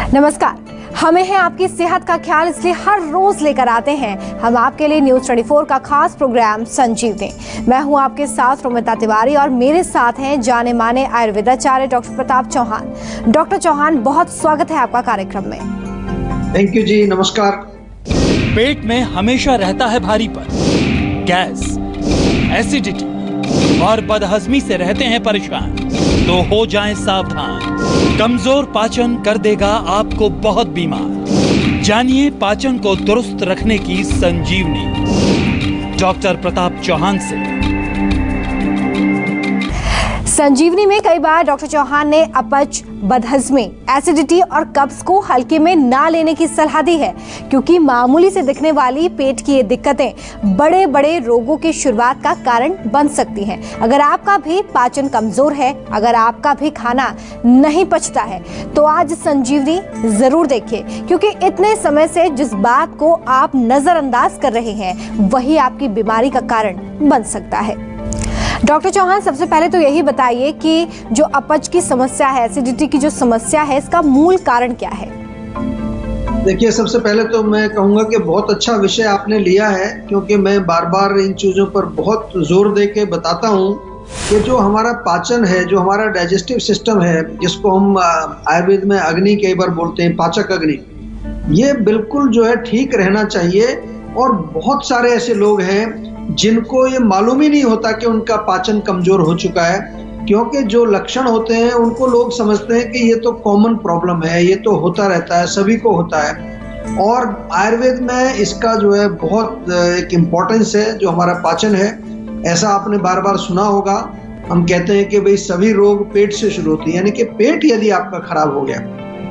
नमस्कार। हमें है आपकी सेहत का ख्याल, इसलिए हर रोज लेकर आते हैं हम आपके लिए न्यूज 24 का खास प्रोग्राम संजीवनी। मैं हूं आपके साथ रोमिता तिवारी और मेरे साथ हैं जाने माने आयुर्वेदाचार्य डॉक्टर प्रताप चौहान। डॉक्टर चौहान, बहुत स्वागत है आपका कार्यक्रम में। थैंक यू जी, नमस्कार। पेट में हमेशा रहता है भारीपन, गैस, एसिडिटी और बदहजमी से रहते हैं परेशान, तो हो जाएं सावधान। कमजोर पाचन कर देगा आपको बहुत बीमार। जानिए पाचन को दुरुस्त रखने की संजीवनी डॉक्टर प्रताप चौहान से। संजीवनी में कई बार डॉक्टर चौहान ने अपच, बदहजमी, एसिडिटी और कब्ज को हल्के में ना लेने की सलाह दी है, क्योंकि मामूली से दिखने वाली पेट की ये दिक्कतें बड़े बड़े रोगों की शुरुआत का कारण बन सकती हैं। अगर आपका भी पाचन कमजोर है, अगर आपका भी खाना नहीं पचता है, तो आज संजीवनी जरूर देखिए, क्योंकि इतने समय से जिस बात को आप नजरअंदाज कर रहे हैं वही आपकी बीमारी का कारण बन सकता है। डॉक्टर चौहान, सबसे पहले तो यही बताइए कि जो अपच की समस्या है, एसिडिटी की जो समस्या है, इसका मूल कारण क्या है? देखिए, सबसे पहले तो मैं कहूँगा कि बहुत अच्छा विषय आपने लिया है, क्योंकि मैं बार बार इन चीज़ों पर बहुत जोर दे के बताता हूँ कि जो हमारा पाचन है, जो हमारा डाइजेस्टिव सिस्टम है, जिसको हम आयुर्वेद में अग्नि कई बार बोलते हैं, पाचक अग्नि, ये बिल्कुल जो है ठीक रहना चाहिए। और बहुत सारे ऐसे लोग हैं जिनको ये मालूम ही नहीं होता कि उनका पाचन कमजोर हो चुका है, क्योंकि जो लक्षण होते हैं उनको लोग समझते हैं कि ये तो कॉमन प्रॉब्लम है, ये तो होता रहता है, सभी को होता है। और आयुर्वेद में इसका जो है बहुत एक इम्पोर्टेंस है, जो हमारा पाचन है। ऐसा आपने बार बार सुना होगा, हम कहते हैं कि भाई सभी रोग पेट से शुरू होते हैं, यानी कि पेट यदि आपका खराब हो गया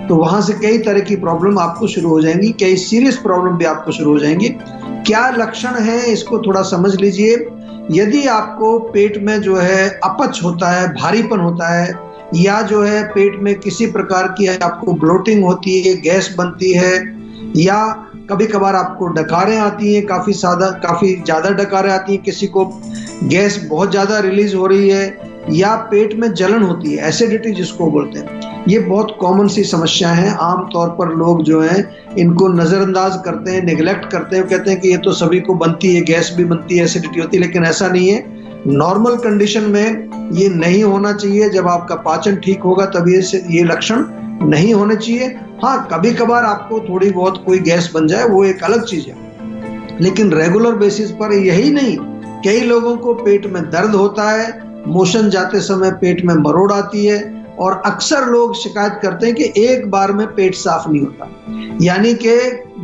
तो वहां से कई तरह की प्रॉब्लम आपको शुरू हो जाएंगी, कई सीरियस प्रॉब्लम भी आपको शुरू हो जाएंगी। क्या लक्षण है इसको थोड़ा समझ लीजिए। यदि आपको पेट में जो है अपच होता है, भारीपन होता है, या जो है पेट में किसी प्रकार की आपको ब्लोटिंग होती है, गैस बनती है, या कभी कभार आपको डकारें आती हैं, काफी ज्यादा डकारें आती हैं, किसी को गैस बहुत ज्यादा रिलीज हो रही है, या पेट में जलन होती है, एसिडिटी जिसको बोलते हैं, ये बहुत कॉमन सी समस्या है। आमतौर पर लोग जो हैं इनको नज़रअंदाज करते हैं, निगलेक्ट करते हैं, कहते हैं कि ये तो सभी को बनती है, गैस भी बनती है, एसिडिटी होती है, लेकिन ऐसा नहीं है। नॉर्मल कंडीशन में ये नहीं होना चाहिए। जब आपका पाचन ठीक होगा तभी ये लक्षण नहीं होने चाहिए। हाँ, कभी कभार आपको थोड़ी बहुत कोई गैस बन जाए, वो एक अलग चीज है, लेकिन रेगुलर बेसिस पर यही नहीं। कई लोगों को पेट में दर्द होता है, मोशन जाते समय पेट में मरोड़ आती है, और अक्सर लोग शिकायत करते हैं कि एक बार में पेट साफ नहीं होता, यानी कि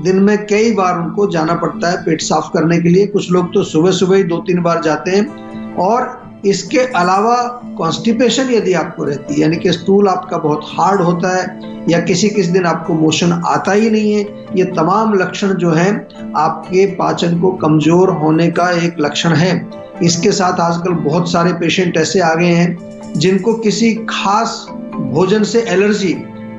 दिन में कई बार उनको जाना पड़ता है पेट साफ करने के लिए। कुछ लोग तो सुबह सुबह ही 2-3 बार जाते हैं। और इसके अलावा कॉन्स्टिपेशन यदि आपको रहती है, यानी कि स्टूल आपका बहुत हार्ड होता है, या किसी दिन आपको मोशन आता ही नहीं है, ये तमाम लक्षण जो हैं आपके पाचन को कमजोर होने का एक लक्षण है। इसके साथ आजकल बहुत सारे पेशेंट ऐसे आ गए हैं जिनको किसी खास भोजन से एलर्जी,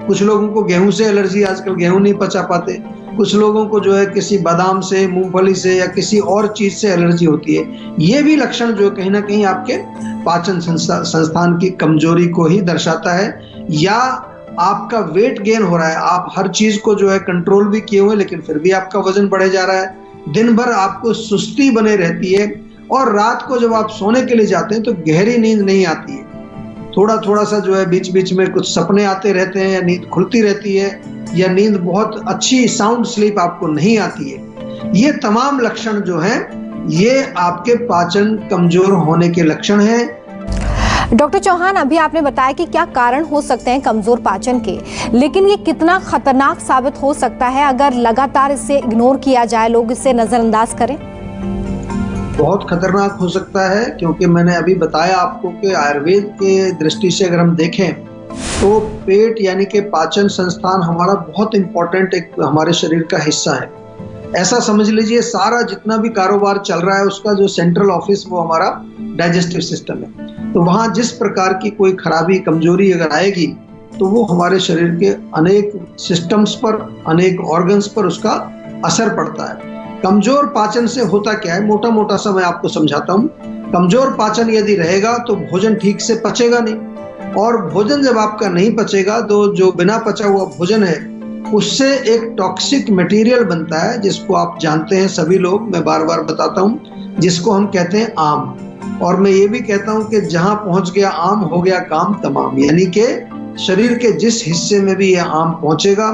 कुछ लोगों को गेहूं से एलर्जी, आजकल गेहूं नहीं पचा पाते, कुछ लोगों को जो है किसी बादाम से, मूंगफली से, या किसी और चीज से एलर्जी होती है। ये भी लक्षण जो कहीं ना कहीं आपके पाचन संस्थान की कमजोरी को ही दर्शाता है। या आपका वेट गेन हो रहा है, आप हर चीज को जो है कंट्रोल भी किए हुए, लेकिन फिर भी आपका वजन बढ़े जा रहा है, दिन भर आपको सुस्ती बने रहती है, और रात को जब आप सोने के लिए जाते हैं तो गहरी नींद नहीं आती है, थोड़ा सा जो है बीच बीच में कुछ सपने आते रहते हैं, या नींद खुलती रहती है, या नींद बहुत अच्छी साउंड स्लीप आपको नहीं आती है। ये तमाम लक्षण जो हैं ये आपके पाचन कमजोर होने के लक्षण हैं। डॉक्टर चौहान, अभी आपने बताया कि क्या कारण हो सकते हैं कमजोर पाचन के, लेकिन ये कितना खतरनाक साबित हो सकता है अगर लगातार इसे इग्नोर किया जाए, लोग इसे नजरअंदाज करें? बहुत खतरनाक हो सकता है, क्योंकि मैंने अभी बताया आपको कि आयुर्वेद के दृष्टि से अगर हम देखें तो पेट यानी कि पाचन संस्थान हमारा बहुत इम्पोर्टेंट एक हमारे शरीर का हिस्सा है। ऐसा समझ लीजिए सारा जितना भी कारोबार चल रहा है उसका जो सेंट्रल ऑफिस वो हमारा डाइजेस्टिव सिस्टम है। तो वहाँ जिस प्रकार की कोई खराबी, कमजोरी अगर आएगी तो वो हमारे शरीर के अनेक सिस्टम्स पर, अनेक ऑर्गन्स पर उसका असर पड़ता है। कमजोर पाचन से होता क्या है, मोटा मोटा सा मैं आपको समझाता हूँ। कमजोर पाचन यदि रहेगा तो भोजन ठीक से पचेगा नहीं, और भोजन जब आपका नहीं पचेगा तो जो बिना पचा हुआ भोजन है उससे एक टॉक्सिक मटेरियल बनता है जिसको आप जानते हैं सभी लोग, मैं बार बार बताता हूँ, जिसको हम कहते हैं आम। और मैं ये भी कहता हूँ कि जहाँ पहुँच गया आम हो गया काम तमाम, यानी कि शरीर के जिस हिस्से में भी यह आम पहुँचेगा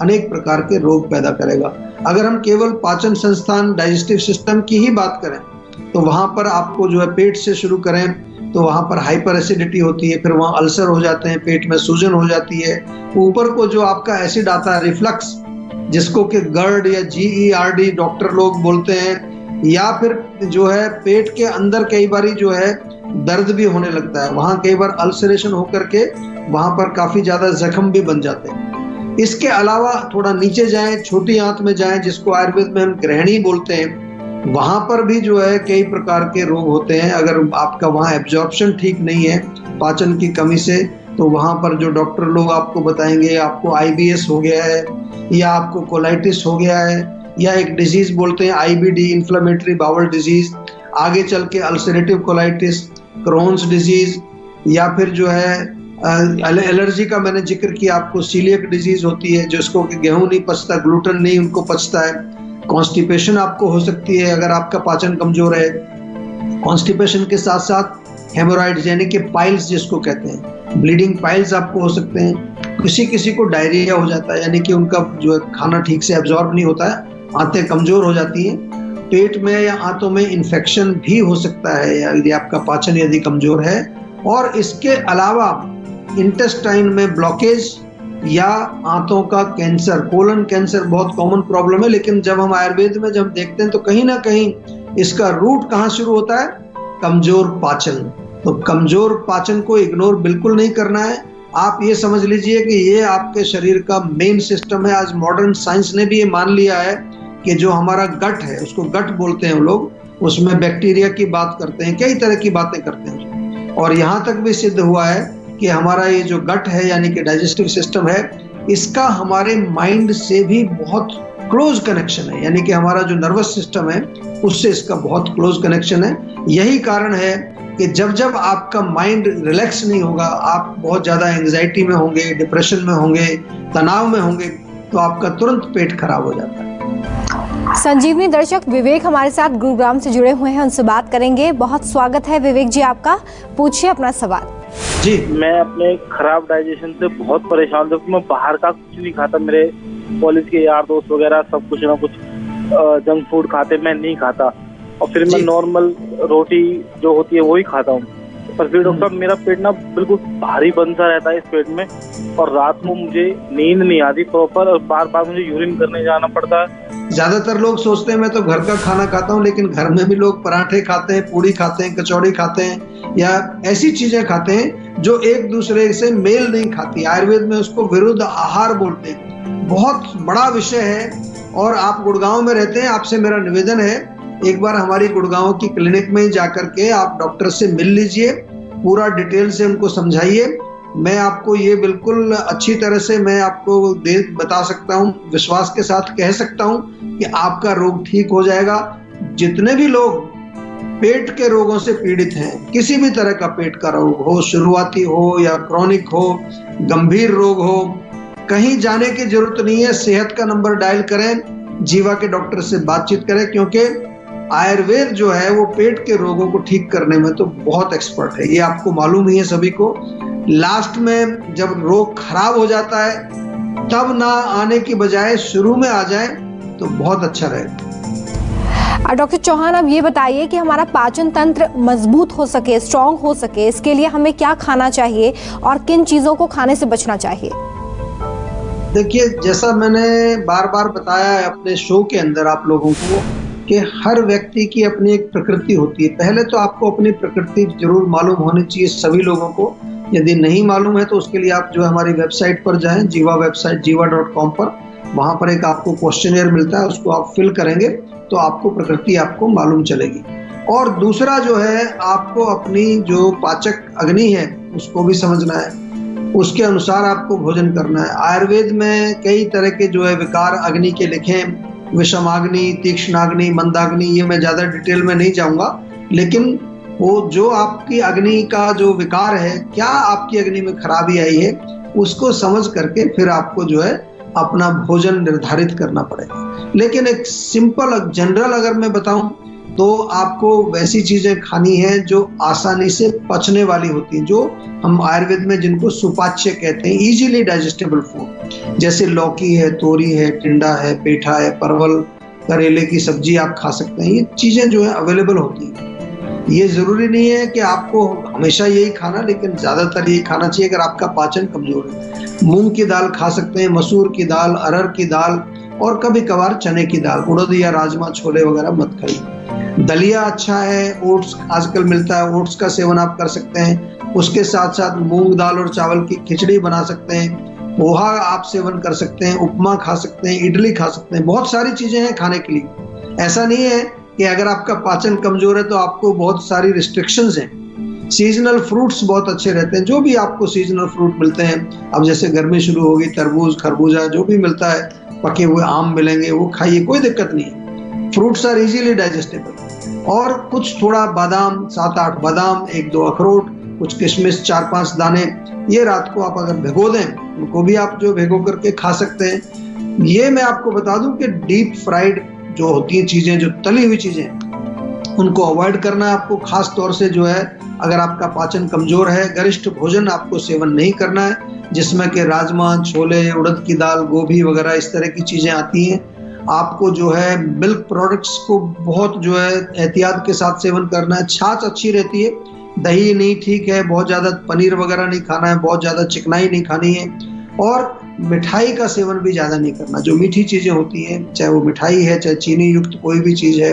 अनेक प्रकार के रोग पैदा करेगा। अगर हम केवल पाचन संस्थान डाइजेस्टिव सिस्टम की ही बात करें तो वहाँ पर आपको जो है पेट से शुरू करें तो वहाँ पर हाइपर एसिडिटी होती है, फिर वहाँ अल्सर हो जाते हैं, पेट में सूजन हो जाती है। ऊपर को जो आपका एसिड आता है रिफ्लक्स, जिसको कि GERD या GERD डॉक्टर लोग बोलते हैं, या फिर जो है पेट के अंदर कई बारी जो है दर्द भी होने लगता है, वहाँ कई बार अल्सरेशन होकर के वहाँ पर काफ़ी ज़्यादा जख्म भी बन जाते हैं। इसके अलावा थोड़ा नीचे जाएं, छोटी आंत में जाएं, जिसको आयुर्वेद में हम ग्रहणी बोलते हैं, वहाँ पर भी जो है कई प्रकार के रोग होते हैं। अगर आपका वहाँ एब्जॉर्प्शन ठीक नहीं है पाचन की कमी से, तो वहाँ पर जो डॉक्टर लोग आपको बताएंगे आपको IBS हो गया है, या आपको कोलाइटिस हो गया है, या एक डिजीज बोलते हैं IBD, इन्फ्लेमेटरी बाउल डिजीज, आगे चल के अल्सरेटिव कोलाइटिस, क्रोन्स डिजीज, या फिर जो है एलर्जी का मैंने जिक्र किया आपको, सीलियक डिजीज होती है जिसको कि गेहूं नहीं पचता, ग्लूटेन नहीं उनको पचता है। कॉन्स्टिपेशन आपको हो सकती है अगर आपका पाचन कमजोर है। कॉन्स्टिपेशन के साथ साथ हेमोरॉइड्स यानी कि पाइल्स जिसको कहते हैं, ब्लीडिंग पाइल्स आपको हो सकते हैं। किसी को डायरिया हो जाता है, यानी कि उनका जो है खाना ठीक से एब्जॉर्ब नहीं होता है, आंतें कमजोर हो जाती हैं। पेट में या आंतों में इन्फेक्शन भी हो सकता है यदि आपका पाचन यदि कमजोर है। और इसके अलावा इंटेस्टाइन में ब्लॉकेज या आंतों का कैंसर, कोलन कैंसर बहुत कॉमन प्रॉब्लम है, लेकिन जब हम आयुर्वेद में जब देखते हैं तो कहीं ना कहीं इसका रूट कहाँ शुरू होता है, कमजोर पाचन। तो कमजोर पाचन को इग्नोर बिल्कुल नहीं करना है। आप ये समझ लीजिए कि ये आपके शरीर का मेन सिस्टम है। आज मॉडर्न साइंस ने भी ये मान लिया है कि जो हमारा गट है, उसको गट बोलते हैं हम लोग, उसमें बैक्टीरिया की बात करते हैं, कई तरह की बातें करते हैं। और यहाँ तक भी सिद्ध हुआ है कि हमारा ये जो गट है यानी कि डाइजेस्टिव सिस्टम है, इसका हमारे माइंड से भी बहुत क्लोज कनेक्शन है, यानी कि हमारा जो नर्वस सिस्टम है उससे इसका बहुत क्लोज कनेक्शन है। यही कारण है कि जब आपका माइंड रिलैक्स नहीं होगा, आप बहुत ज़्यादा एंग्जाइटी में होंगे, डिप्रेशन में होंगे, तनाव में होंगे, तो आपका तुरंत पेट खराब हो जाता है। संजीवनी दर्शक विवेक हमारे साथ गुरुग्राम से जुड़े हुए हैं, उनसे बात करेंगे। बहुत स्वागत है विवेक जी आपका, पूछिए अपना सवाल। जी, मैं अपने खराब डाइजेशन से बहुत परेशान हूँ। मैं बाहर का कुछ नहीं खाता, मेरे कॉलेज के यार दोस्त वगैरह सब कुछ ना कुछ जंक फूड खाते, मैं नहीं खाता। और फिर मैं नॉर्मल रोटी जो होती है वही खाता हूँ। पर फिर डॉक्टर मेरा पेट ना बिल्कुल भारी बन सा रहता है इस पेट में, और रात को मुझे नींद नहीं आती प्रॉपर, और बार बार मुझे यूरिन करने जाना पड़ता है। ज्यादातर लोग सोचते हैं मैं तो घर का खाना खाता हूँ, लेकिन घर में भी लोग पराठे खाते हैं, पूड़ी खाते हैं, कचौड़ी खाते हैं, या ऐसी चीजें खाते हैं जो एक दूसरे से मेल नहीं खाती। आयुर्वेद में उसको विरुद्ध आहार बोलते हैं। बहुत बड़ा विषय है। और आप गुड़गांव में रहते हैं, आपसे मेरा निवेदन है एक बार हमारी गुड़गांव की क्लिनिक में जाकर के आप डॉक्टर से मिल लीजिए, पूरा डिटेल से उनको समझाइए। मैं आपको ये बिल्कुल अच्छी तरह से मैं आपको बता सकता हूँ, विश्वास के साथ कह सकता हूँ कि आपका रोग ठीक हो जाएगा। जितने भी लोग पेट के रोगों से पीड़ित हैं, किसी भी तरह का पेट का रोग हो, शुरुआती हो या क्रॉनिक हो, गंभीर रोग हो, कहीं जाने की जरूरत नहीं है। सेहत का नंबर डायल करें, जीवा के डॉक्टर से बातचीत करें, क्योंकि आयुर्वेद जो है वो पेट के रोगों को ठीक करने में तो बहुत एक्सपर्ट है, ये आपको मालूम ही है सभी को। लास्ट में जब रोग खराब हो जाता है तब ना आने की बजाय शुरू में आ जाए तो बहुत अच्छा रहेगा। डॉक्टर चौहान, अब ये बताइए कि हमारा पाचन तंत्र मजबूत हो सके, स्ट्रांग हो सके, इसके लिए हमें क्या खाना चाहिए और किन चीजों को खाने से बचना चाहिए? देखिए, जैसा मैंने बार बार बताया है अपने शो के अंदर आप लोगों को कि हर व्यक्ति की अपनी एक प्रकृति होती है। पहले तो आपको अपनी प्रकृति जरूर मालूम होनी चाहिए सभी लोगों को। यदि नहीं मालूम है तो उसके लिए आप जो है हमारी वेबसाइट पर जाएं, जीवा वेबसाइट jiva.com पर, वहाँ पर एक आपको क्वेश्चनर मिलता है, उसको आप फिल करेंगे तो आपको प्रकृति आपको मालूम चलेगी। और दूसरा जो है, आपको अपनी जो पाचक अग्नि है उसको भी समझना है, उसके अनुसार आपको भोजन करना है। आयुर्वेद में कई तरह के जो है विकार अग्नि के लिखे हैं, विषमाग्नि, तीक्ष्णाग्नि, मंदाग्नि, ये मैं ज़्यादा डिटेल में नहीं जाऊँगा, लेकिन वो जो आपकी अग्नि का जो विकार है, क्या आपकी अग्नि में खराबी आई है, उसको समझ करके फिर आपको जो है अपना भोजन निर्धारित करना पड़ेगा। लेकिन एक सिंपल जनरल अगर मैं बताऊं तो आपको वैसी चीजें खानी है जो आसानी से पचने वाली होती हैं, जो हम आयुर्वेद में जिनको सुपाच्य कहते हैं, इजीली डाइजेस्टेबल फूड, जैसे लौकी है, तोरी है, टिंडा है, पेठा है, परवल, करेले की सब्जी आप खा सकते हैं। ये चीजें जो है अवेलेबल होती हैं। ये जरूरी नहीं है कि आपको हमेशा यही खाना, लेकिन ज्यादातर यही खाना चाहिए अगर आपका पाचन कमजोर है। मूंग की दाल खा सकते हैं, मसूर की दाल, अरहर की दाल और कभी कभार चने की दाल, उड़द या राजमा, छोले वगैरह मत खाइए। दलिया अच्छा है, ओट्स आजकल मिलता है, ओट्स का सेवन आप कर सकते हैं। उसके साथ साथ मूंग दाल और चावल की खिचड़ी बना सकते हैं, पोहा आप सेवन कर सकते हैं, उपमा खा सकते हैं, इडली खा सकते हैं। बहुत सारी चीजें हैं खाने के लिए। ऐसा नहीं है कि अगर आपका पाचन कमजोर है तो आपको बहुत सारी रिस्ट्रिक्शंस हैं। सीजनल फ्रूट्स बहुत अच्छे रहते हैं, जो भी आपको सीजनल फ्रूट मिलते हैं। अब जैसे गर्मी शुरू होगी, तरबूज, खरबूजा जो भी मिलता है, पके हुए आम मिलेंगे, वो खाइए, कोई दिक्कत नहीं है। Fruits are easily digestible. और कुछ थोड़ा बादाम, 7-8 बादाम, 1-2 अखरोट, कुछ किशमिश, 4-5 दाने, ये रात को आप अगर भिगो दें, उनको भी आप जो भिगो करके खा सकते हैं। ये मैं आपको बता दूं कि डीप फ्राइड जो होती हैं चीजें, जो तली हुई चीजें, उनको अवॉइड करना है आपको। खास तौर से जो है अगर आपका पाचन कमजोर है, गरिष्ठ भोजन आपको सेवन नहीं करना है, जिसमें कि राजमा, छोले, उड़द की दाल, गोभी वगैरह इस तरह की चीजें आती हैं। आपको जो है मिल्क प्रोडक्ट्स को बहुत जो है एहतियात के साथ सेवन करना है। छाछ अच्छी रहती है, दही नहीं ठीक है, बहुत ज़्यादा पनीर वगैरह नहीं खाना है, बहुत ज़्यादा चिकनाई नहीं खानी है, और मिठाई का सेवन भी ज़्यादा नहीं करना। जो मीठी चीज़ें होती हैं, चाहे वो मिठाई है, चाहे चीनी युक्त कोई भी चीज़ है।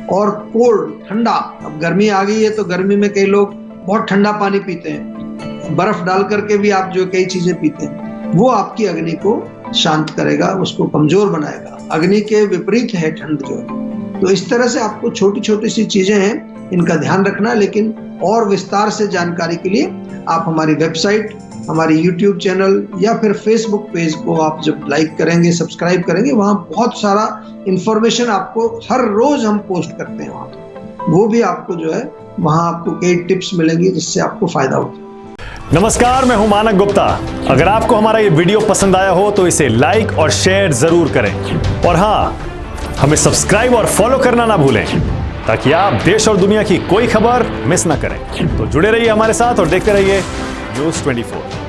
और कोल्ड, ठंडा, अब गर्मी आ गई है तो गर्मी में कई लोग बहुत ठंडा पानी पीते हैं, बर्फ डाल करके भी आप जो कई चीज़ें पीते हैं, वो आपकी अग्नि को शांत करेगा, उसको कमज़ोर बनाएगा। अग्नि के विपरीत है ठंड जो है। तो इस तरह से आपको छोटी छोटी सी चीज़ें हैं, इनका ध्यान रखना। लेकिन और विस्तार से जानकारी के लिए आप हमारी वेबसाइट, हमारी यूट्यूब चैनल या फिर फेसबुक पेज को आप जब लाइक करेंगे, सब्सक्राइब करेंगे, वहाँ बहुत सारा इंफॉर्मेशन आपको हर रोज हम पोस्ट करते हैं, वहाँ वो भी आपको जो है वहाँ आपको कई टिप्स मिलेंगी जिससे आपको फायदा होगा। नमस्कार, मैं हूं मानक गुप्ता। अगर आपको हमारा ये वीडियो पसंद आया हो तो इसे लाइक और शेयर जरूर करें, और हाँ, हमें सब्सक्राइब और फॉलो करना ना भूलें ताकि आप देश और दुनिया की कोई खबर मिस ना करें। तो जुड़े रहिए हमारे साथ और देखते रहिए News 24।